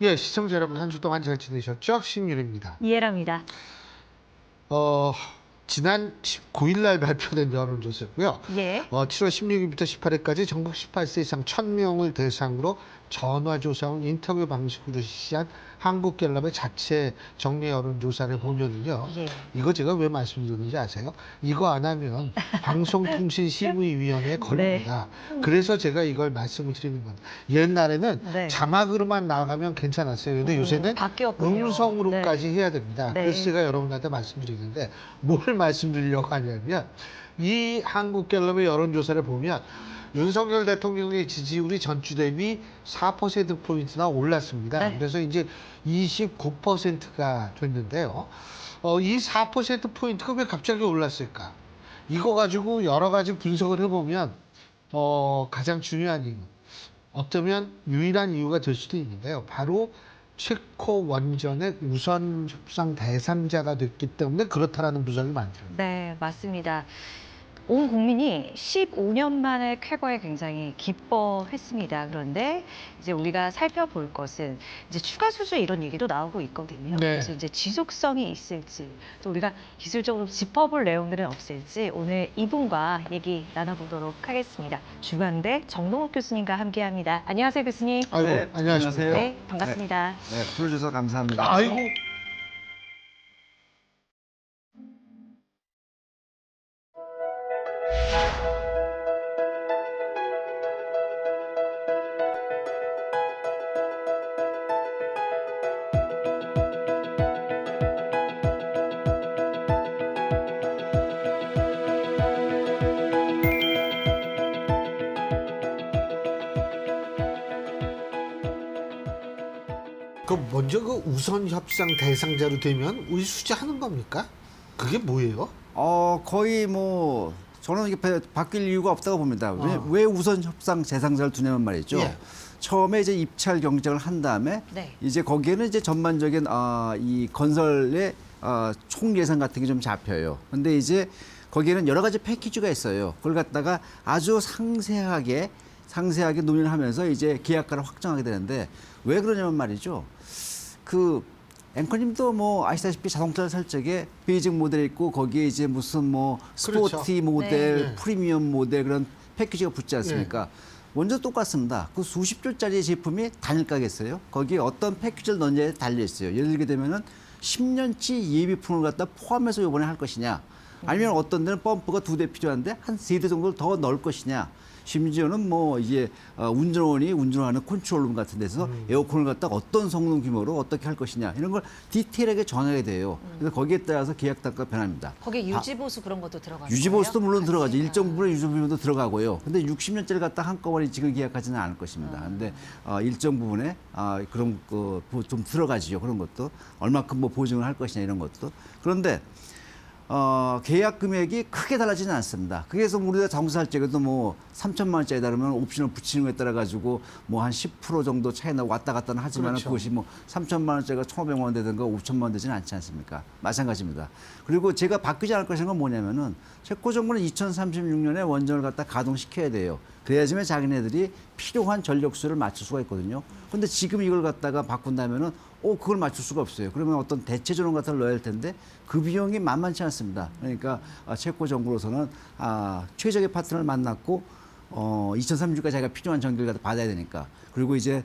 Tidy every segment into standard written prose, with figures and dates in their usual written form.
예, 시청자 여러분 한 주 동안 잘 지내셨죠? 신윤입니다. 이해랍니다. 어, 지난 19일 날 발표된 여론조사고요. 예. 7월 16일부터 18일까지 전국 18세 이상 1000명을 대상으로 전화조사와 인터뷰 방식으로 실시한 한국갤럽의 자체 정례 여론조사를 보면은요. 예. 이거 제가 왜 말씀드리는지 아세요? 이거 안 하면 방송통신심의위원회에 걸립니다. 그래서 제가 이걸 말씀을 드리는 겁니다. 옛날에는 네. 자막으로만 나가면 괜찮았어요. 근데 요새는 바뀌었군요. 음성으로까지 해야 됩니다. 네. 그래서 제가 여러분한테 말씀드리는데 뭘 말씀드리려고 하냐면 이 한국갤럽의 여론조사를 보면 윤석열 대통령의 지지율이 전주 대비 4%포인트나 올랐습니다. 네. 그래서 이제 29%가 됐는데요. 이 4%포인트가 왜 갑자기 올랐을까? 이거 가지고 여러 가지 분석을 해보면 가장 중요한 이유, 어쩌면 유일한 이유가 될 수도 있는데요. 바로 체코 원전의 우선 협상 대상자가 됐기 때문에 그렇다라는 분석이 많죠. 네, 맞습니다. 온 국민이 15년 만에 쾌거에 굉장히 기뻐했습니다. 그런데 이제 우리가 살펴볼 것은 이제 추가 수주 이런 얘기도 나오고 있거든요. 네. 그래서 이제 지속성이 있을지 또 우리가 기술적으로 짚어볼 내용들은 없을지 오늘 이분과 얘기 나눠보도록 하겠습니다. 주간대 정동욱 교수님과 함께합니다. 안녕하세요, 교수님. 아이고, 네, 안녕하십니까. 안녕하세요. 네, 반갑습니다. 네, 불러주셔서 감사합니다. 아이고. 그럼 먼저 그 우선 협상 대상자로 되면 우리 수주하는 겁니까? 그게 뭐예요? 거의 뭐 저는 이게 바뀔 이유가 없다고 봅니다. 왜 우선 협상 대상자를 두냐면 말이죠. 예. 처음에 이제 입찰 경쟁을 한 다음에 네. 이제 거기에는 이제 전반적인 이 건설의 총 예산 같은 게 좀 잡혀요. 근데 이제 거기에는 여러 가지 패키지가 있어요. 그걸 갖다가 아주 상세하게 논의를 하면서 이제 계약가를 확정하게 되는데 왜 그러냐면 말이죠. 그 앵커님도 뭐 아시다시피 자동차 살 적에 베이직 모델이 있고 거기에 이제 무슨 뭐 그렇죠. 스포티 모델, 네. 프리미엄 모델 그런 패키지가 붙지 않습니까? 원전 똑같습니다. 그 수십 조짜리 제품이 단일가겠어요? 거기에 어떤 패키지를 넣느냐에 달려 있어요. 예를 들게 되면은 10년치 예비품을 갖다 포함해서 이번에 할 것이냐, 아니면 어떤 데는 펌프가 2대 필요한데 한 3대 정도를 더 넣을 것이냐. 심지어는 뭐 이게 운전원이 운전하는 컨트롤룸 같은 데서 에어컨을 갖다가 어떤 성능 규모로 어떻게 할 것이냐 이런 걸 디테일하게 정하게 돼요. 그래서 거기에 따라서 계약 단가가 변합니다. 거기에 유지보수 그런 것도 들어가요? 유지보수도 물론 같이? 들어가죠. 일정 부분의 유지보수도 들어가고요. 근데 60년짜리 갖다 한꺼번에 지금 계약하지는 않을 것입니다. 근데 일정 부분에 그런 거 좀 들어가지요. 그런 것도 얼마큼 뭐 보증을 할 것이냐 이런 것도. 그런데 계약 금액이 크게 달라지는 않습니다. 그래서 우리가 자동차 살 적에도 뭐 3천만 원짜리 다르면 옵션을 붙이는 거에 따라 가지고 뭐 한 10% 정도 차이 나고 왔다 갔다는 하지만 그렇죠. 그것이 뭐 3천만 원짜리가 1,500만 원 되든가 5천만 원 되지는 않지 않습니까? 마찬가지입니다. 그리고 제가 바뀌지 않을 것인 건 뭐냐면은 체코 정부는 2036년에 원전을 갖다 가동시켜야 돼요. 그래야지만 자기네들이 필요한 전력수를 맞출 수가 있거든요. 근데 지금 이걸 갖다가 바꾼다면은 그걸 맞출 수가 없어요. 그러면 어떤 대체 전원 같은 걸 넣어야 할 텐데 그 비용이 만만치 않습니다. 그러니까 체코 정부로서는 최적의 파트너를 만났고 2036까지 자기가 필요한 전기를 갖다 받아야 되니까 그리고 이제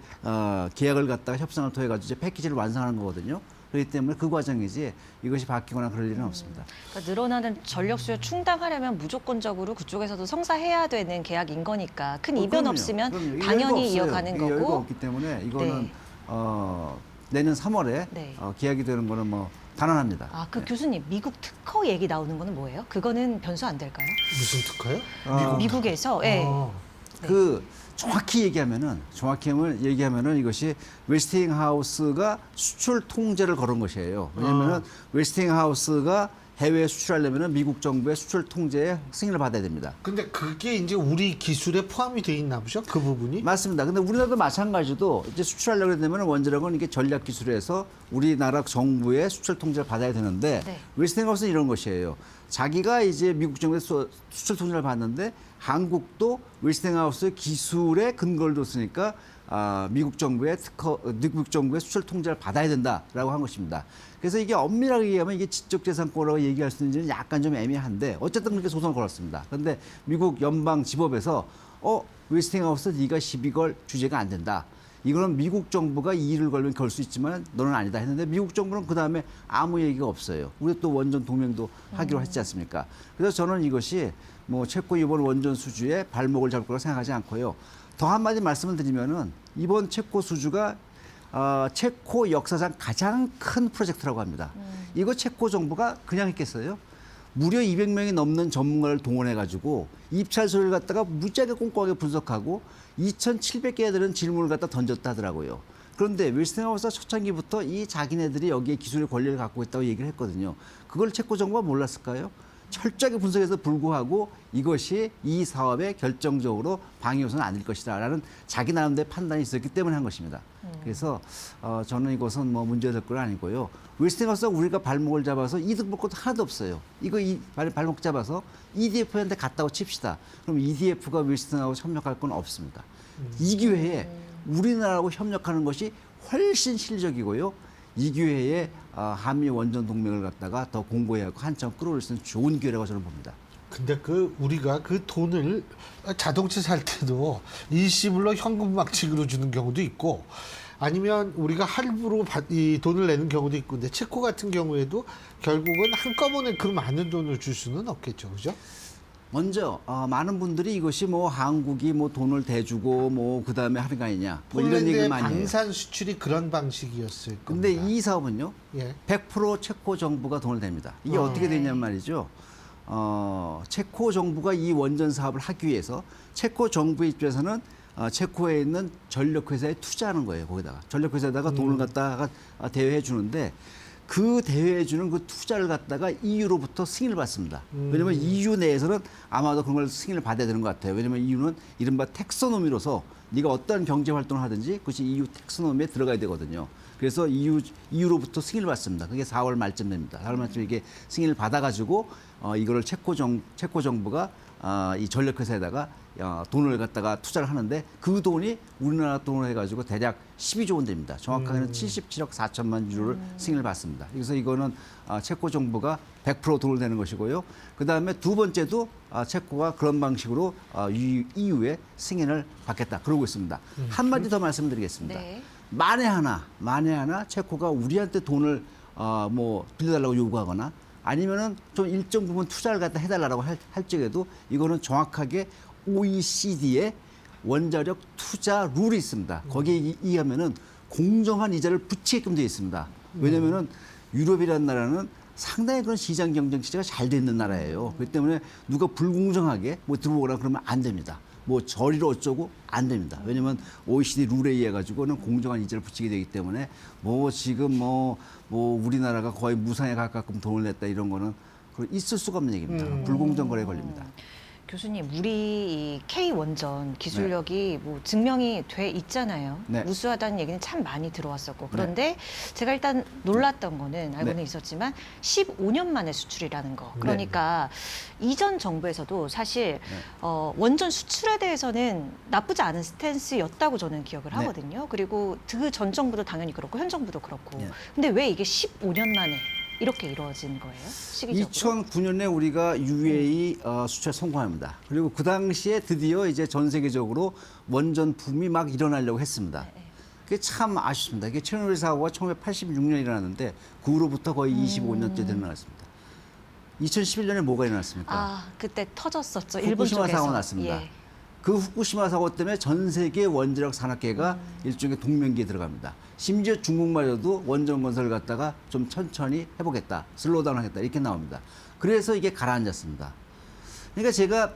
계약을 갖다가 협상을 통해 가지고 이제 패키지를 완성하는 거거든요. 그렇기 때문에 그 과정이지 이것이 바뀌거나 그럴 일은 없습니다. 그러니까 늘어나는 전력 수요 충당하려면 무조건적으로 그쪽에서도 성사해야 되는 계약인 거니까 큰 이변 그럼요. 없으면 그럼요. 이게 당연히 여유가 없어요. 이어가는 이게 여유가 거고. 없기 때문에 이거는 네. 내년 3월에 네. 계약이 되는 거는 뭐 단언합니다. 그 교수님 미국 특허 얘기 나오는 거는 뭐예요? 그거는 변수 안 될까요? 무슨 특허요? 미국에서 예. 네. 그 정확히 얘기하면은 이것이 웨스팅하우스가 수출 통제를 걸은 것이에요. 왜냐하면은 웨스팅하우스가 해외에 수출하려면은 미국 정부의 수출 통제에 승인을 받아야 됩니다. 근데 그게 이제 우리 기술에 포함이 돼 있나 보죠? 그 부분이? 맞습니다. 근데 우리나라도 마찬가지도 이제 수출하려고 되면 원자력은 이게 전략 기술에서 우리나라 정부의 수출 통제를 받아야 되는데 네. 웨스팅하우스는 이런 것이에요. 자기가 이제 미국 정부의 수출 통제를 받는데 한국도 웨스팅하우스의 기술에 근거를 뒀으니까 미국 정부의 미국 정부의 수출 통제를 받아야 된다라고 한 것입니다. 그래서 이게 엄밀하게 얘기하면 이게 지적재산권이라고 얘기할 수 있는지는 약간 좀 애매한데 어쨌든 그렇게 소송을 걸었습니다. 그런데 미국 연방지법에서 웨스팅하우스 네가 시비 걸 주제가 안 된다. 이거는 미국 정부가 이의를 걸면 걸 수 있지만 너는 아니다 했는데 미국 정부는 그다음에 아무 얘기가 없어요. 우리 또 원전 동맹도 하기로 했지 않습니까? 그래서 저는 이것이 뭐 체코 이번 원전 수주에 발목을 잡을 거라고 생각하지 않고요. 더 한마디 말씀을 드리면은 이번 체코 수주가 체코 역사상 가장 큰 프로젝트라고 합니다. 이거 체코 정부가 그냥 했겠어요? 무려 200명이 넘는 전문가를 동원해가지고 입찰 서류를 갖다가 무지하게 꼼꼼하게 분석하고 2,700개에 되는 질문을 갖다 던졌다 하더라고요. 그런데 웨스팅하우스가 초창기부터 이 자기네들이 여기에 기술의 권리를 갖고 있다고 얘기를 했거든요. 그걸 체코 정부가 몰랐을까요? 철저하게 분석해서 불구하고 이것이 이 사업에 결정적으로 방해 요소는 아닐 것이다라는 자기 나름대로 판단이 있었기 때문에 한 것입니다. 그래서 저는 이것은 뭐 문제될 건 아니고요. 웨스팅하우스가 우리가 발목을 잡아서 이득 볼 것도 하나도 없어요. 발목 잡아서 EDF한테 갔다고 칩시다. 그럼 EDF가 웨스팅하우스 협력할 건 없습니다. 이 기회에 우리나라하고 협력하는 것이 훨씬 실적이고요. 이 기회에 한미 원전 동맹을 갖다가 더 공고히 하고 한참 끌어올릴 수 있는 좋은 기회라고 저는 봅니다. 근데 우리가 그 돈을 자동차 살 때도 일시불로 현금 막직으로 주는 경우도 있고 아니면 우리가 할부로 이 돈을 내는 경우도 있고 근데 체코 같은 경우에도 결국은 한꺼번에 그 많은 돈을 줄 수는 없겠죠. 그죠? 먼저 많은 분들이 이것이 뭐 한국이 뭐 돈을 대주고 뭐 그다음에 하는 거 아니냐 뭐 이런 얘기를 폴란드의 많이 해요. 방산 수출이 그런 방식이었을 겁니다. 근데 이 사업은요. 예. 100% 체코 정부가 돈을 댑니다. 이게 어떻게 되냐면 말이죠. 체코 정부가 이 원전 사업을 하기 위해서 체코 정부 입장에서는 체코에 있는 전력회사에 투자하는 거예요. 거기다가 전력회사에다가 돈을 갖다가 대여해 주는데 그 대여해 주는 그 투자를 갖다가 EU로부터 승인을 받습니다. 왜냐하면 EU 내에서는 아마도 그런 걸 승인을 받아야 되는 것 같아요. 왜냐하면 EU는 이른바 텍소노미로서 네가 어떤 경제 활동을 하든지 그것이 EU 텍소노미에 들어가야 되거든요. 그래서 EU로부터 승인을 받습니다. 그게 4월 말쯤 됩니다. 4월 말쯤 이게 승인을 받아가지고 이거를 체코 정부가 이 전력회사에다가 돈을 갖다가 투자를 하는데 그 돈이 우리나라 돈으로 해가지고 대략 12조 원 됩니다. 정확하게는 77억 4천만 유로를 승인을 받습니다. 그래서 이거는 체코 정부가 100% 돈을 내는 것이고요. 그 다음에 두 번째도 체코가 그런 방식으로 EU의 승인을 받겠다. 그러고 있습니다. 한마디 더 말씀드리겠습니다. 네. 만에 하나 체코가 우리한테 돈을 뭐 빌려달라고 요구하거나 아니면은 좀 일정 부분 투자를 갖다 해달라고 할 적에도 이거는 정확하게 OECD의 원자력 투자 룰이 있습니다. 거기에 의하면은 공정한 이자를 붙이게끔 되어 있습니다. 왜냐면은 유럽이라는 나라는 상당히 그런 시장 경쟁 체제가 잘 돼 있는 나라예요. 그렇기 때문에 누가 불공정하게 뭐 들어오거나 그러면 안 됩니다. 뭐 저리로 어쩌고 안 됩니다. 왜냐면 OECD 룰에 의해 가지고는 공정한 이자를 붙이게 되기 때문에 뭐 지금 뭐 우리나라가 거의 무상에 가깝게 돈을 냈다 이런 거는 있을 수가 없는 얘기입니다. 불공정 거래에 걸립니다. 교수님, 우리 이 K 원전 기술력이 뭐 증명이 돼 있잖아요. 네. 우수하다는 얘기는 참 많이 들어왔었고 그런데 제가 일단 놀랐던 거는 알고는 네. 있었지만 15년 만에 수출이라는 거. 그러니까 이전 정부에서도 사실 원전 수출에 대해서는 나쁘지 않은 스탠스였다고 저는 기억을 하거든요. 그리고 그 전 정부도 당연히 그렇고 현 정부도 그렇고. 네. 근데 왜 이게 15년 만에 이렇게 이루어진 거예요? 시기적으로? 2009년에 우리가 UAE 수출에 성공합니다. 그리고 그 당시에 드디어 이제 전 세계적으로 원전 붐이 막 일어나려고 했습니다. 그게 참 아쉽습니다. 이게 체르노빌 사고가 1986년에 일어났는데 그 후로부터 거의 25년째 일어났습니다. 2011년에 뭐가 일어났습니까? 아, 그때 터졌었죠. 일본 후쿠시마 쪽에서. 사고가 났습니다. 예. 그 후쿠시마 사고 때문에 전 세계 원자력 산업계가 일종의 동면기에 들어갑니다. 심지어 중국마저도 원전 건설을 갖다가 좀 천천히 해보겠다, 슬로우다운 하겠다 이렇게 나옵니다. 그래서 이게 가라앉았습니다. 그러니까 제가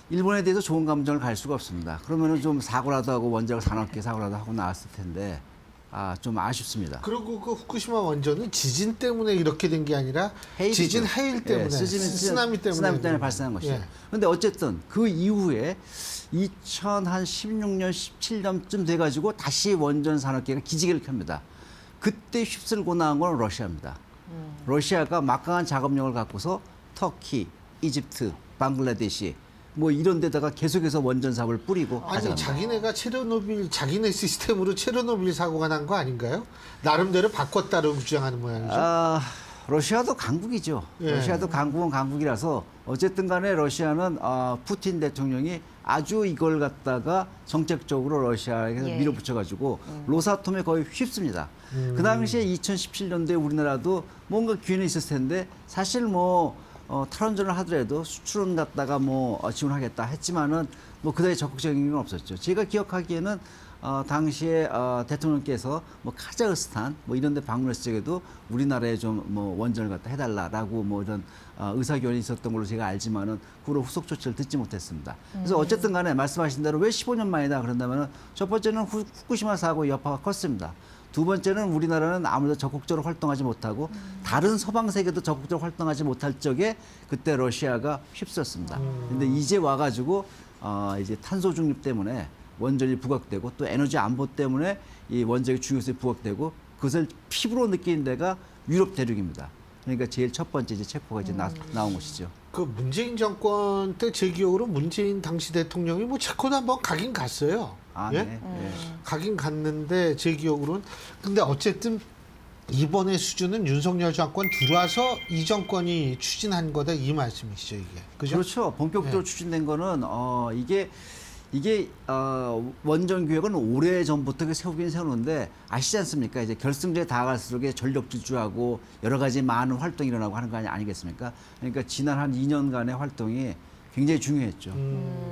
일본에 대해서 좋은 감정을 갈 수가 없습니다. 그러면은 좀 사고라도 하고 원자력 산업계 사고라도 하고 나왔을 텐데 좀 아쉽습니다. 그리고 그 후쿠시마 원전은 지진 때문에 이렇게 된 게 아니라 해일이죠. 지진 해일 때문에 쓰나미 때문에 발생한 것이죠. 예. 그런데 어쨌든 그 이후에 2016년, 17년쯤 돼가지고 다시 원전 산업계가 기지개를 켭니다. 그때 휩쓸고 나온 건 러시아입니다. 러시아가 막강한 작업력을 갖고서 터키, 이집트, 방글라데시 뭐 이런 데다가 계속해서 원전 사업을 뿌리고 아니 가져갑니다. 자기네가 체르노빌 자기네 시스템으로 체르노빌 사고가 난 거 아닌가요? 나름대로 바꿨다고 주장하는 모양이죠. 러시아도 강국이죠. 예. 러시아도 강국은 강국이라서 어쨌든 간에 러시아는 푸틴 대통령이 아주 이걸 갖다가 정책적으로 러시아에게 예. 밀어붙여가지고 로사톰에 거의 휩습니다. 그 당시에 2017년도에 우리나라도 뭔가 기회는 있었을 텐데 사실 뭐 탈원전을 하더라도 수출은 갖다가 뭐 지원하겠다 했지만은 뭐 그다지 적극적인 건 없었죠. 제가 기억하기에는 당시에 대통령께서 뭐 카자흐스탄 뭐 이런 데 방문했을 적에도 우리나라에 좀 뭐 원전을 갖다 해달라라고 뭐 이런 의사결이 있었던 걸로 제가 알지만은 그로 후속 조치를 듣지 못했습니다. 그래서 어쨌든 간에 말씀하신 대로 왜 15년 만이다 그런다면은 첫 번째는 후쿠시마 사고 여파가 컸습니다. 두 번째는 우리나라는 아무래도 적극적으로 활동하지 못하고 다른 서방 세계도 적극적으로 활동하지 못할 적에 그때 러시아가 휩쓸었습니다. 근데 이제 와가지고 이제 탄소 중립 때문에 원전이 부각되고 또 에너지 안보 때문에 이 원전의 중요성이 부각되고 그것을 피부로 느끼는 데가 유럽 대륙입니다. 그러니까 제일 첫 번째 이제 체포가 이제 나온 것이죠. 그 문재인 정권 때 제 기억으로 문재인 당시 대통령이 뭐 체코도 한번 가긴 갔어요. 예? 네. 네. 가긴 갔는데 제 기억으로는 근데 어쨌든 이번의 수준은 윤석열 정권 들어와서 이 정권이 추진한 거다 이 말씀이시죠 이게 그죠? 그렇죠. 본격적으로 네. 추진된 거는 이게 원전 계획은 오래 전부터 세우긴 세우는데 아시지 않습니까? 이제 결승전에 다가갈수록 전력 질주하고 여러 가지 많은 활동이 일어나고 하는 거 아니겠습니까? 그러니까 지난 한 2년간의 활동이 굉장히 중요했죠.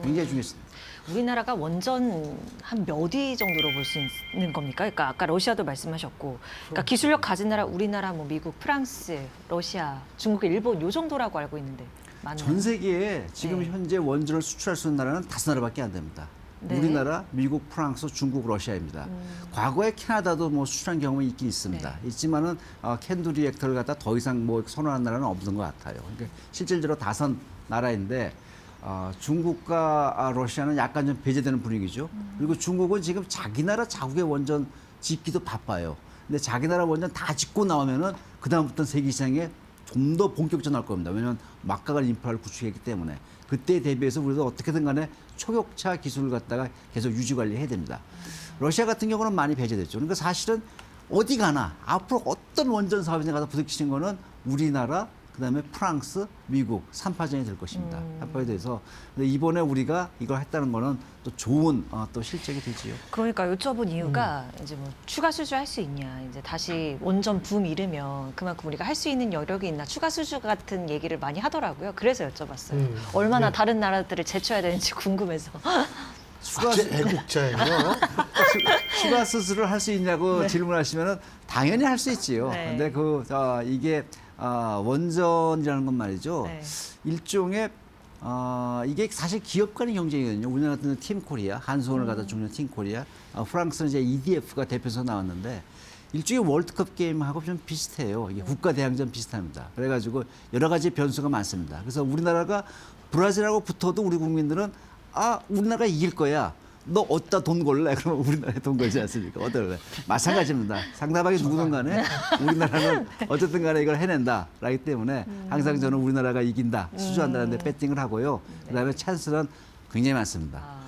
굉장히 중요했습니다. 우리나라가 원전 한 몇 위 정도로 볼 수 있는 겁니까? 그러니까 아까 러시아도 말씀하셨고, 그러니까 기술력 가진 나라 우리나라, 뭐 미국, 프랑스, 러시아, 중국, 일본 요 정도라고 알고 있는데 맞나요? 전 세계에 지금 네. 현재 원전을 수출할 수 있는 나라는 5나라밖에 안 됩니다. 네. 우리나라, 미국, 프랑스, 중국, 러시아입니다. 과거에 캐나다도 뭐 수출한 경험이 있긴 있습니다. 네. 있지만은 캔두 리액터를 갖다 더 이상 뭐 선호하는 나라는 없는 것 같아요. 그러니까 실질적으로 5나라인데 중국과 러시아는 약간 좀 배제되는 분위기죠. 그리고 중국은 지금 자기 나라 자국의 원전 짓기도 바빠요. 근데 자기 나라 원전 다 짓고 나오면은 그다음부터는 세계 시장에 좀 더 본격적으로 나올 겁니다. 왜냐하면 막강한 인프라를 구축했기 때문에 그때에 대비해서 우리도 어떻게든 간에 초격차 기술을 갖다가 계속 유지 관리해야 됩니다. 러시아 같은 경우는 많이 배제됐죠. 그러니까 사실은 어디 가나 앞으로 어떤 원전 사업에 가서 부딪히는 거는 우리나라 그다음에 프랑스, 미국 3파전이 될 것입니다. 3파전이 돼서 근데 이번에 우리가 이걸 했다는 거는 또 좋은 또 실적이 되지요. 그러니까 여쭤본 이유가 이제 뭐 추가 수주할 수 있냐, 이제 다시 원전 붐 일으면 그만큼 우리가 할 수 있는 여력이 있나, 추가 수주 같은 얘기를 많이 하더라고요. 그래서 여쭤봤어요. 얼마나 네. 다른 나라들을 제쳐야 되는지 궁금해서. 추가 애국자예요. 추가 수술을 할 수 있냐고 질문하시면은 당연히 할 수 있지요. 네. 근데 이게 원전이라는 건 말이죠. 네. 일종의 이게 사실 기업 간의 경쟁이거든요. 우리나라 같은 팀 코리아, 한수원을 갖다 주는 팀 코리아, 프랑스는 이제 EDF가 대표에서 나왔는데 일종의 월드컵 게임하고 좀 비슷해요. 이게 국가 대항전 비슷합니다. 그래가지고 여러 가지 변수가 많습니다. 그래서 우리나라가 브라질하고 붙어도 우리 국민들은 우리나라가 이길 거야. 너 어디다 돈 걸래? 그러면 우리나라에 돈 걸지 않습니까? 어떨래? 마찬가지입니다. 상대방이 누구든 간에 우리나라는 어쨌든 간에 이걸 해낸다. 라기 때문에 항상 저는 우리나라가 이긴다. 수주한다는 데 배팅을 하고요. 그다음에 찬스는 굉장히 많습니다.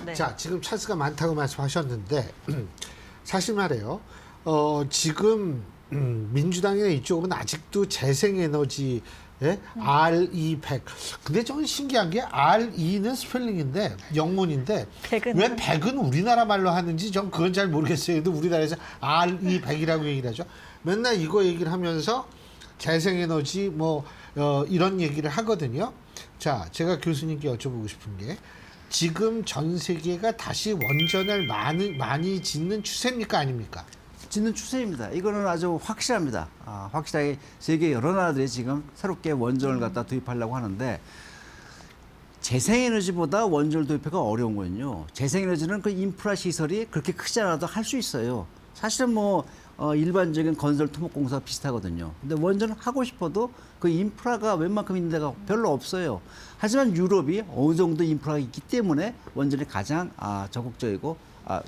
네. 자, 지금 찬스가 많다고 말씀하셨는데 사실 말이에요. 지금 민주당이나 이쪽은 아직도 재생에너지 RE100. 근데 좀 신기한 게 RE는 스펠링인데 영문인데 100은? 왜 100은 우리나라 말로 하는지 전 그건 잘 모르겠어요. 근데 우리나라에서 RE100이라고 얘기를 하죠. 맨날 이거 얘기를 하면서 재생에너지 뭐 이런 얘기를 하거든요. 자, 제가 교수님께 여쭤보고 싶은 게 지금 전 세계가 다시 원전을 많이 짓는 추세입니까 아닙니까? 짓는 추세입니다. 이거는 아주 확실합니다. 확실하게 세계 여러 나라들이 지금 새롭게 원전을 갖다 도입하려고 하는데 재생에너지보다 원전을 도입하기가 어려운 거는요. 재생에너지는 그 인프라 시설이 그렇게 크지 않아도 할 수 있어요. 사실은 뭐 일반적인 건설 토목공사 비슷하거든요. 근데 원전을 하고 싶어도 그 인프라가 웬만큼 있는 데가 별로 없어요. 하지만 유럽이 어느 정도 인프라가 있기 때문에 원전이 가장 적극적이고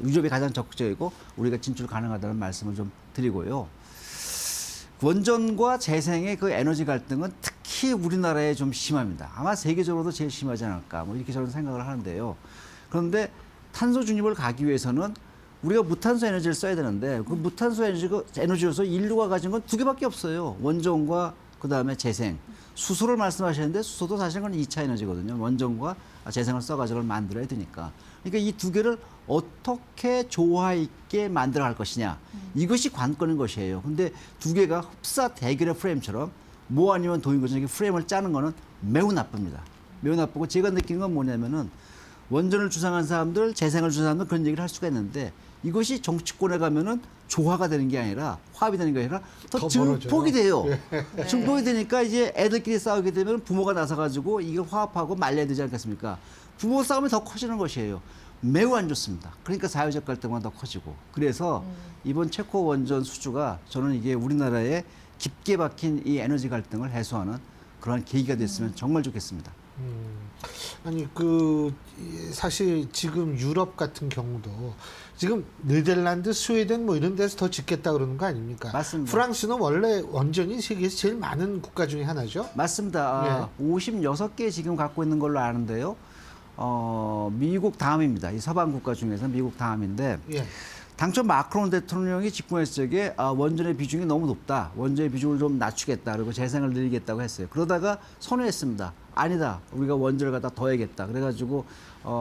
유럽이 가장 적극적이고 우리가 진출 가능하다는 말씀을 좀 드리고요. 원전과 재생의 그 에너지 갈등은 특히 우리나라에 좀 심합니다. 아마 세계적으로도 제일 심하지 않을까 뭐 이렇게 저는 생각을 하는데요. 그런데 탄소 중립을 가기 위해서는 우리가 무탄소 에너지를 써야 되는데 그 무탄소 에너지로서 인류가 가진 건 두 개밖에 없어요. 원전과 그다음에 재생. 수소를 말씀하셨는데 수소도 사실은 그건 2차 에너지거든요. 원전과 재생을 써가지고 만들어야 되니까. 그러니까 이 두 개를 어떻게 조화 있게 만들어 갈 것이냐. 이것이 관건인 것이에요. 근데 두 개가 흡사 대결의 프레임처럼 뭐 아니면 도인 것처럼 이렇게 프레임을 짜는 거는 매우 나쁩니다. 매우 나쁘고 제가 느끼는 건 뭐냐면은 원전을 주장한 사람들, 재생을 주장한 사람들 그런 얘기를 할 수가 있는데 이것이 정치권에 가면은 조화가 되는 게 아니라 화합이 되는 게 아니라 더 증폭이 돼요. 증폭이 되니까 이제 애들끼리 싸우게 되면 부모가 나서가지고 이걸 화합하고 말려야 되지 않겠습니까? 부모 싸움이 더 커지는 것이에요. 매우 안 좋습니다. 그러니까 사회적 갈등은 더 커지고. 그래서 이번 체코 원전 수주가 저는 이게 우리나라에 깊게 박힌 이 에너지 갈등을 해소하는 그런 계기가 됐으면 정말 좋겠습니다. 아니 사실 지금 유럽 같은 경우도 지금 네덜란드, 스웨덴 뭐 이런 데서 더 짓겠다 그러는 거 아닙니까? 맞습니다. 프랑스는 원래 원전이 세계에서 제일 많은 국가 중에 하나죠. 맞습니다. 56개 지금 갖고 있는 걸로 아는데요. 미국 다음입니다. 이 서방 국가 중에서 미국 다음인데 예. 당초 마크롱 대통령이 집권했을 적에 원전의 비중이 너무 높다. 원전의 비중을 좀 낮추겠다. 그리고 재생을 늘리겠다고 했어요. 그러다가 선회했습니다. 아니다. 우리가 원전을 갖다 더해야겠다. 그래가지고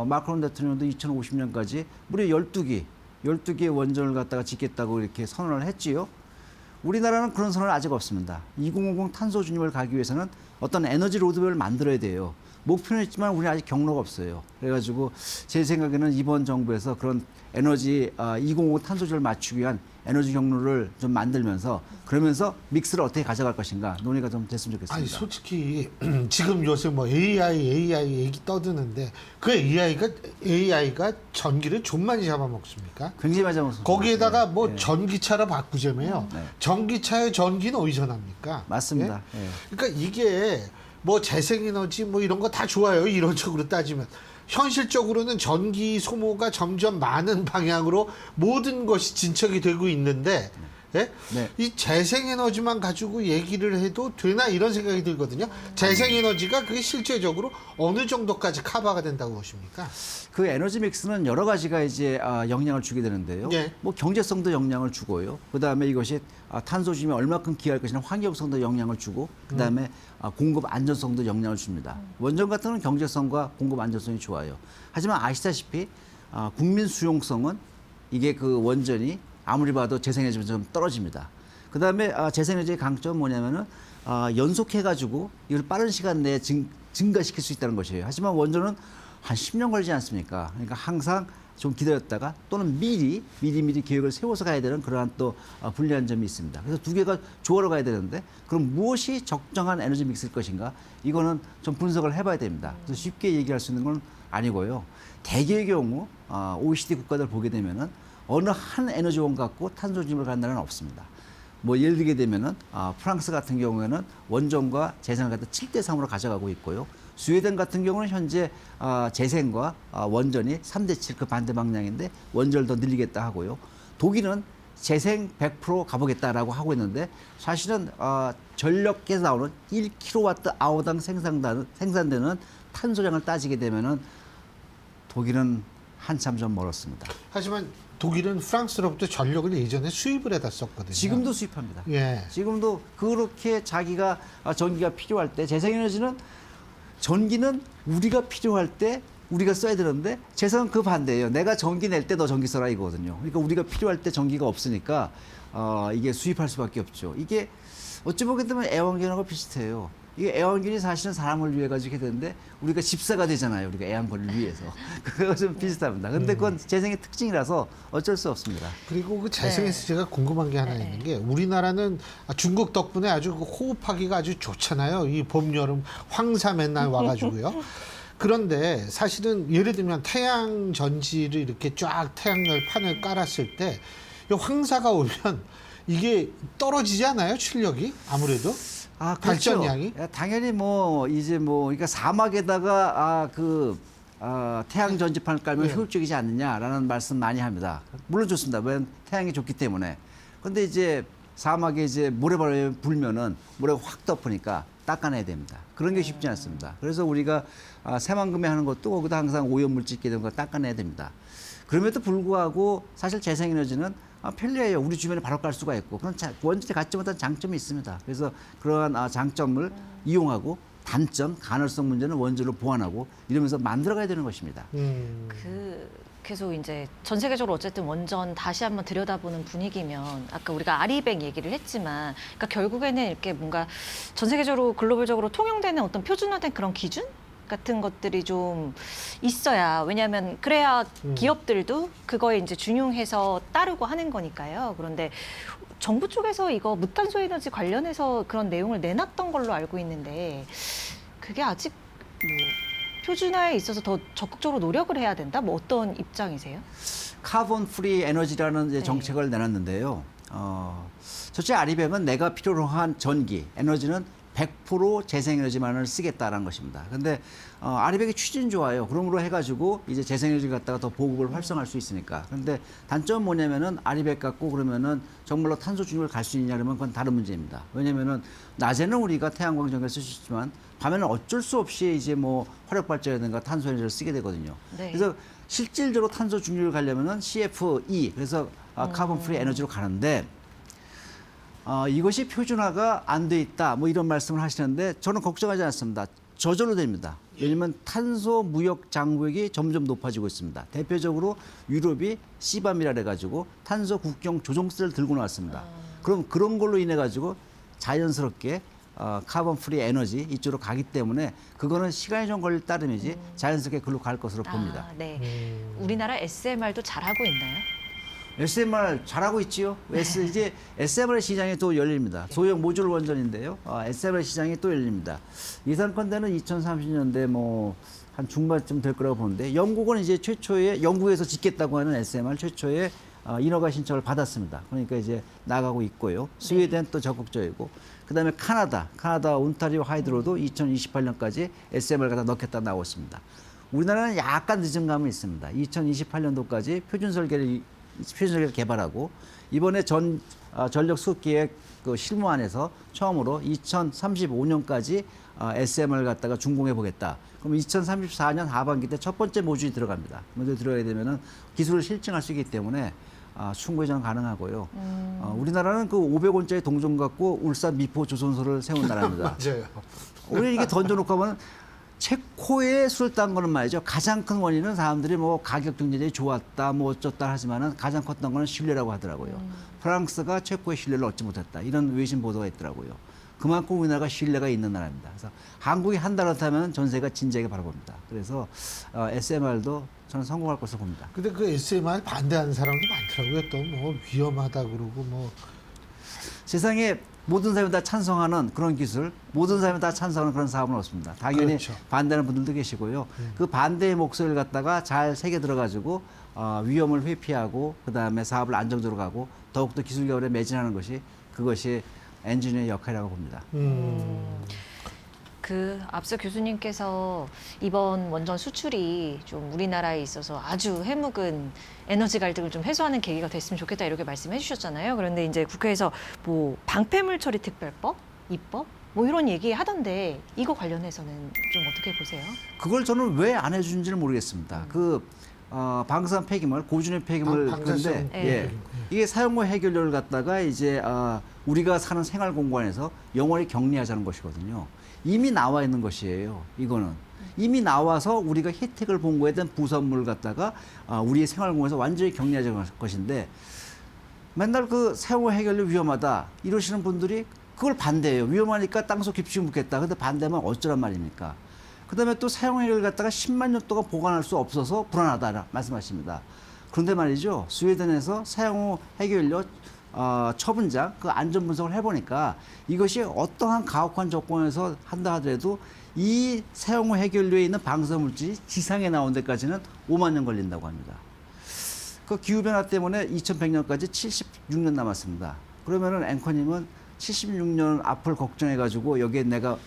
마크롱 대통령도 2050년까지 무려 12개 원전을 갖다가 짓겠다고 이렇게 선언을 했지요. 우리나라는 그런 선언은 아직 없습니다. 2050 탄소 중립을 가기 위해서는 어떤 에너지 로드맵을 만들어야 돼요. 목표는 있지만 우리는 아직 경로가 없어요. 그래가지고 제 생각에는 이번 정부에서 그런 에너지 2050 탄소주를 맞추기 위한 에너지 경로를 좀 만들면서 그러면서 믹스를 어떻게 가져갈 것인가 논의가 좀 됐으면 좋겠습니다. 아니 솔직히 지금 요새 뭐 AI 얘기 떠드는데 그 AI가 전기를 좀 많이 잡아먹습니까? 굉장히 맞아 먹습니다. 거기에다가 네, 뭐 네. 전기차로 바꾸자며요. 네. 전기차의 전기는 어디서 납니까? 맞습니다. 예? 예. 그러니까 이게 뭐 재생에너지 뭐 이런 거 다 좋아요. 이론적으로 따지면. 현실적으로는 전기 소모가 점점 많은 방향으로 모든 것이 진척이 되고 있는데 예? 네. 이 재생에너지만 가지고 얘기를 해도 되나 이런 생각이 들거든요. 재생에너지가 그게 실제적으로 어느 정도까지 커버가 된다고 보십니까? 그 에너지 믹스는 여러 가지가 이제 영향을 주게 되는데요. 네. 뭐 경제성도 영향을 주고요. 그다음에 이것이 탄소 중에 얼마큼 기여할 것이냐 환경성도 영향을 주고 그다음에 공급 안전성도 영향을 줍니다. 원전 같은 경우는 경제성과 공급 안전성이 좋아요. 하지만 아시다시피 국민 수용성은 이게 그 원전이 아무리 봐도 재생에너지가 좀 떨어집니다. 그다음에 재생에너지의 강점은 뭐냐면은 연속해가지고 이걸 빠른 시간 내에 증가시킬 수 있다는 것이에요. 하지만 원전은 한 10년 걸리지 않습니까? 그러니까 항상 좀 기다렸다가 또는 미리 계획을 세워서 가야 되는 그러한 또 불리한 점이 있습니다. 그래서 두 개가 조화로 가야 되는데 그럼 무엇이 적정한 에너지 믹스일 것인가? 이거는 좀 분석을 해봐야 됩니다. 그래서 쉽게 얘기할 수 있는 건 아니고요. 대개의 경우 OECD 국가들 보게 되면은 어느 한 에너지원 갖고 탄소 중립을 가는 나라는 없습니다. 뭐 예를 들게 되면은 프랑스 같은 경우에는 원전과 재생을 갖다 7대 3으로 가져가고 있고요. 스웨덴 같은 경우는 현재 재생과 원전이 3대 7 그 반대 방향인데 원전을 더 늘리겠다 하고요. 독일은 재생 100% 가보겠다라고 하고 있는데 사실은 전력에서 나오는 1kWh당 생산되는 탄소량을 따지게 되면은 독일은 한참 좀 멀었습니다. 하지만 독일은 프랑스로부터 전력을 예전에 수입을 해다 썼거든요. 지금도 수입합니다. 예. 지금도 그렇게 자기가 전기가 필요할 때 재생에너지는 전기는 우리가 필요할 때 우리가 써야 되는데 재생은 그 반대예요. 내가 전기 낼 때 너 전기 써라 이거거든요. 그러니까 우리가 필요할 때 전기가 없으니까 이게 수입할 수밖에 없죠. 이게 어찌 보게 되면 애완견하고 비슷해요. 이게 애완견이 사실은 사람을 위해 가지고 해야 되는데 우리가 집사가 되잖아요. 우리가 애완견을 위해서. 그거 좀 비슷합니다. 근데 그건 재생의 특징이라서 어쩔 수 없습니다. 그리고 그 재생에서 제가 궁금한 게 하나 있는 게 우리나라는 중국 덕분에 아주 그 호흡하기가 아주 좋잖아요. 이 봄, 여름 황사 맨날 와가지고요. 그런데 사실은 예를 들면 태양 전지를 이렇게 쫙 태양열 판을 깔았을 때 이 황사가 오면 이게 떨어지지 않아요? 출력이 아무래도 아, 그렇죠. 발전량이? 당연히 뭐 이제 뭐 그러니까 사막에다가 태양 전지판을 깔면 네. 효율적이지 않느냐라는 말씀 많이 합니다. 물론 좋습니다. 왜 태양이 좋기 때문에. 근데 이제 사막에 이제 모래바람이 불면은 모래가 확 덮으니까 닦아내야 됩니다. 그런 게 쉽지 않습니다. 그래서 우리가 새만금에 하는 것도 거기다 항상 오염물질 있게 되는 거 닦아내야 됩니다. 그럼에도 불구하고 사실 재생에너지는 편리해요. 우리 주변에 바로 깔 수가 있고 그런 원전에 갖지 못한 장점이 있습니다. 그래서 그러한 장점을 이용하고 단점, 가능성 문제는 원전으로 보완하고 이러면서 만들어가야 되는 것입니다. 계속 이제 전 세계적으로 어쨌든 원전 다시 한번 들여다보는 분위기면 아까 우리가 아리백 얘기를 했지만 그러니까 결국에는 이렇게 뭔가 전 세계적으로 글로벌적으로 통용되는 어떤 표준화된 그런 기준 같은 것들이 좀 있어야 왜냐하면 그래야 기업들도 그거에 이제 준용해서 따르고 하는 거니까요. 그런데 정부 쪽에서 이거 무탄소 에너지 관련해서 그런 내용을 내놨던 걸로 알고 있는데 그게 아직 뭐 표준화에 있어서 더 적극적으로 노력을 해야 된다? 뭐 어떤 입장이세요? 카본 프리 에너지라는 이제 네. 정책을 내놨는데요. 첫째 아리백은 내가 필요로 한 전기, 에너지는 100% 재생에너지만을 쓰겠다라는 것입니다. 근데 아리백의 취지는 좋아요. 그러므로 해가지고 이제 재생에너지를 갖다가 더 보급을 활성화할 수 있으니까. 근데 단점은 뭐냐면은 아리백 갖고 그러면은 정말로 탄소 중립을 갈 수 있냐 그러면 그건 다른 문제입니다. 왜냐면은 낮에는 우리가 태양광 전기를 쓸 수 있지만 밤에는 어쩔 수 없이 이제 뭐 화력 발전이라든가 탄소 에너지를 쓰게 되거든요. 네. 그래서 실질적으로 탄소 중립을 가려면은 CFE 그래서 카본 프리 에너지로 가는데 이것이 표준화가 안 돼 있다 뭐 이런 말씀을 하시는데 저는 걱정하지 않습니다. 저절로 됩니다. 왜냐하면 탄소 무역 장벽이 점점 높아지고 있습니다. 대표적으로 유럽이 CBAM이라 해가지고 탄소 국경 조정세를 들고 나왔습니다. 그럼 그런 걸로 인해 가지고 자연스럽게 카본 프리 에너지 이쪽으로 가기 때문에 그거는 시간이 좀 걸릴 따름이지 자연스럽게 글로 갈 것으로 봅니다. 네. 우리나라 SMR도 잘하고 있나요? SMR 잘하고 있지요. 이제 SMR 시장이 또 열립니다. 소형 모듈 원전인데요. SMR 시장이 또 열립니다. 예상컨대는 2030년대 뭐 한 중반쯤 될 거라고 보는데 영국은 이제 최초의 영국에서 짓겠다고 하는 SMR 최초의 인허가 신청을 받았습니다. 그러니까 이제 나가고 있고요. 스웨덴 또 적극적이고 그다음에 카나다 온타리오 하이드로도 2028년까지 SMR 갖다 넣겠다 나오고 있습니다. 우리나라는 약간 늦은 감은 있습니다. 2028년도까지 표준 설계를 개발하고 이번에 전력 수급 계획 그 실무안에서 처음으로 2035년까지 SMR 갖다가 준공해 보겠다. 그럼 2034년 하반기 때 첫 번째 모듈이 들어갑니다. 먼저 들어가게 되면은 기술을 실증할 수 있기 때문에 충분히 저는 가능하고요. 우리나라는 그 500원짜리 동전 갖고 울산 미포 조선소를 세운 나라입니다. 맞아요. 우리 이게 던져놓고 하면 체코에 술을 딴 거는 말이죠. 가장 큰 원인은 사람들이 뭐 가격 경쟁이 좋았다, 뭐 어쩌다 하지만은 가장 컸던 거는 신뢰라고 하더라고요. 프랑스가 체코의 신뢰를 얻지 못했다. 이런 외신 보도가 있더라고요. 그만큼 우리나라가 신뢰가 있는 나라입니다. 그래서 한국이 한다고 하면 전 세계가 진지하게 바라봅니다. 그래서 SMR도 저는 성공할 것으로 봅니다. 근데 그 SMR 반대하는 사람도 많더라고요. 또 뭐 위험하다 그러고 뭐. 세상에 모든 사람이 다 찬성하는 그런 기술, 모든 사람이 다 찬성하는 그런 사업은 없습니다. 당연히 그렇죠. 반대하는 분들도 계시고요. 그 반대의 목소리를 갖다가 잘 새겨 들어가지고 위험을 회피하고 그다음에 사업을 안정적으로 가고 더욱더 기술 개발에 매진하는 것이 그것이 엔지니어의 역할이라고 봅니다. 그 앞서 교수님께서 이번 원전 수출이 좀 우리나라에 있어서 아주 해묵은 에너지 갈등을 좀 해소하는 계기가 됐으면 좋겠다 이렇게 말씀해 주셨잖아요. 그런데 이제 국회에서 뭐 방패물 처리 특별법, 입법 뭐 이런 얘기 하던데 이거 관련해서는 좀 어떻게 보세요? 그걸 저는 왜 안 해주는지를 모르겠습니다. 방사선 폐기물, 고준위 폐기물 방사성 그런데 폐기물. 이게 사용후 해결료를 갖다가 이제 우리가 사는 생활 공간에서 영원히 격리하자는 것이거든요. 이미 나와 있는 것이에요. 이거는 이미 나와서 우리가 혜택을 본 거에 대한 부산물을 갖다가 우리의 생활 공간에서 완전히 격리하자는 것인데 맨날 그 사용후 해결료 위험하다 이러시는 분들이 그걸 반대해요. 위험하니까 땅속 깊이 묻겠다. 근데 반대하면 어쩌란 말입니까? 그다음에 또 사용 해결을 갖다가 10만 년 동안 보관할 수 없어서 불안하다 말씀하십니다. 그런데 말이죠. 스웨덴에서 사용 후 해결료 처분장 그 안전 분석을 해보니까 이것이 어떠한 가혹한 조건에서 한다 하더라도 이 사용 후 해결료에 있는 방사 물질이 지상에 나온 데까지는 5만 년 걸린다고 합니다. 그 기후 변화 때문에 2100년까지 76년 남았습니다. 그러면은 앵커님은 76년 앞을 걱정해가지고 여기에 내가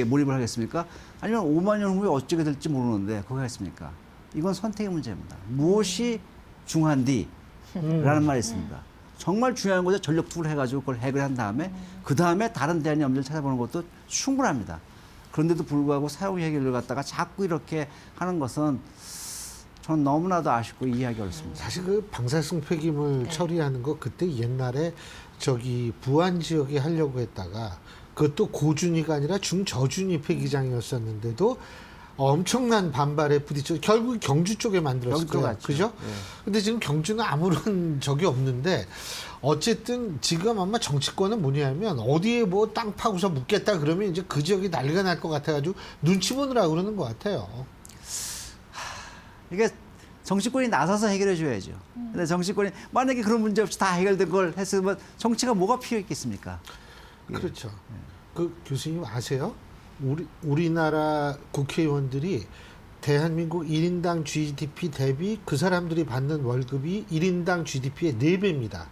몰입을 하겠습니까? 아니면 5만 년 후에 어떻게 될지 모르는데 거기 하겠습니까? 이건 선택의 문제입니다. 무엇이 중한디? 라는 말이 있습니다. 정말 중요한 것에 전력 투구를 해가지고 그걸 해결한 다음에 그 다음에 다른 대안이 없는지를 찾아보는 것도 충분합니다. 그런데도 불구하고 사용 해결을 갖다가 자꾸 이렇게 하는 것은 전 너무나도 아쉽고 이해하기 어렵습니다. 사실 그 방사성 폐기물 처리하는 거 그때 옛날에 저기 부안 지역에 하려고 했다가 그것도 고준위가 아니라 중저준위 폐기장이었었는데도 엄청난 반발에 부딪혀 결국 경주 쪽에 만들었을 경주 거예요. 같죠. 그죠? 예. 근데 지금 경주는 아무런 적이 없는데 어쨌든 지금 아마 정치권은 뭐냐면 어디에 뭐 땅 파고서 묻겠다 그러면 이제 그 지역이 난리가 날 것 같아가지고 눈치 보느라고 그러는 것 같아요. 이게 정치권이 나서서 해결해 줘야죠. 근데 정치권이 만약에 그런 문제 없이 다 해결된 걸 했으면 정치가 뭐가 필요 있겠습니까? 예. 그렇죠. 그 교수님 아세요? 우리나라 국회의원들이 대한민국 1인당 GDP 대비 그 사람들이 받는 월급이 1인당 GDP의 4배입니다.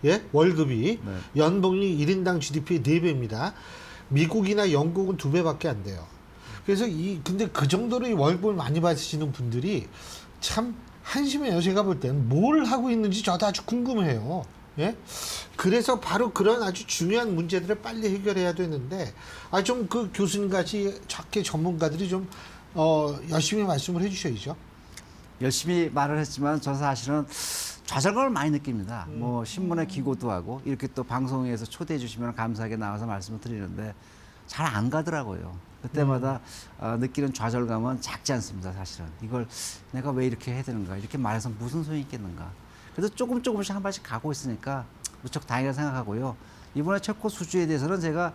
예? 월급이. 네. 연봉이 1인당 GDP의 4배입니다. 미국이나 영국은 2배밖에 안 돼요. 그래서 근데 그 정도로 이 월급을 많이 받으시는 분들이 참 한심해요. 제가 볼 때는 뭘 하고 있는지 저도 아주 궁금해요. 예? 그래서 바로 그런 아주 중요한 문제들을 빨리 해결해야 되는데, 좀 그 교수님 같이 작게 전문가들이 좀, 열심히 말씀을 해주셔야죠. 열심히 말을 했지만 저 사실은 좌절감을 많이 느낍니다. 뭐 신문에 기고도 하고 이렇게 또 방송에서 초대해 주시면 감사하게 나와서 말씀을 드리는데 잘 안 가더라고요. 그때마다 느끼는 좌절감은 작지 않습니다. 사실은 이걸 내가 왜 이렇게 해야 되는가, 이렇게 말해서 무슨 소용이 있겠는가. 그래도 조금씩 한 발씩 가고 있으니까 무척 다행이라 생각하고요. 이번에 체코 수주에 대해서는 제가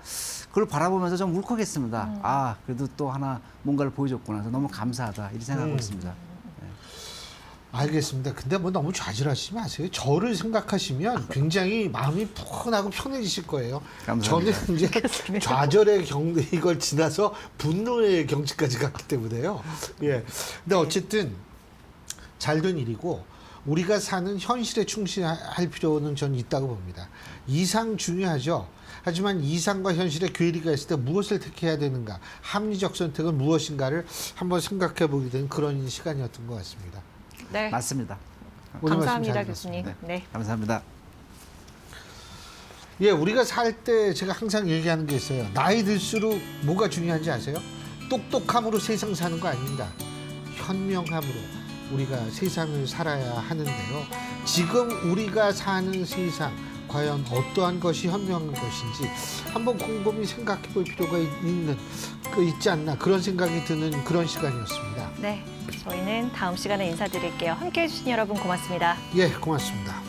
그걸 바라보면서 좀 울컥했습니다. 그래도 또 하나 뭔가를 보여줬구나. 그래서 너무 감사하다 이렇게 생각하고 있습니다. 알겠습니다. 근데 뭐 너무 좌절하시지 마세요. 저를 생각하시면 굉장히 마음이 푸근하고 편해지실 거예요. 감사합니다. 저는 이제 좌절의 이걸 지나서 분노의 경지까지 갔기 때문에요. 예. 근데 어쨌든 잘된 일이고 우리가 사는 현실에 충실할 필요는 전 있다고 봅니다. 이상 중요하죠. 하지만 이상과 현실의 괴리가 있을 때 무엇을 택해야 되는가, 합리적 선택은 무엇인가를 한번 생각해 보게 된 그런 시간이었던 것 같습니다. 네. 맞습니다. 오늘 말씀 감사합니다, 잘 교수님. 들었습니다. 네. 감사합니다. 예, 우리가 살 때 제가 항상 얘기하는 게 있어요. 나이 들수록 뭐가 중요한지 아세요? 똑똑함으로 세상 사는 거 아닙니다. 현명함으로 우리가 세상을 살아야 하는데요. 지금 우리가 사는 세상, 과연 어떠한 것이 현명한 것인지 한번 곰곰이 생각해 볼 필요가 있지 않나, 그런 생각이 드는 그런 시간이었습니다. 네. 저희는 다음 시간에 인사드릴게요. 함께해 주신 여러분 고맙습니다. 예, 고맙습니다.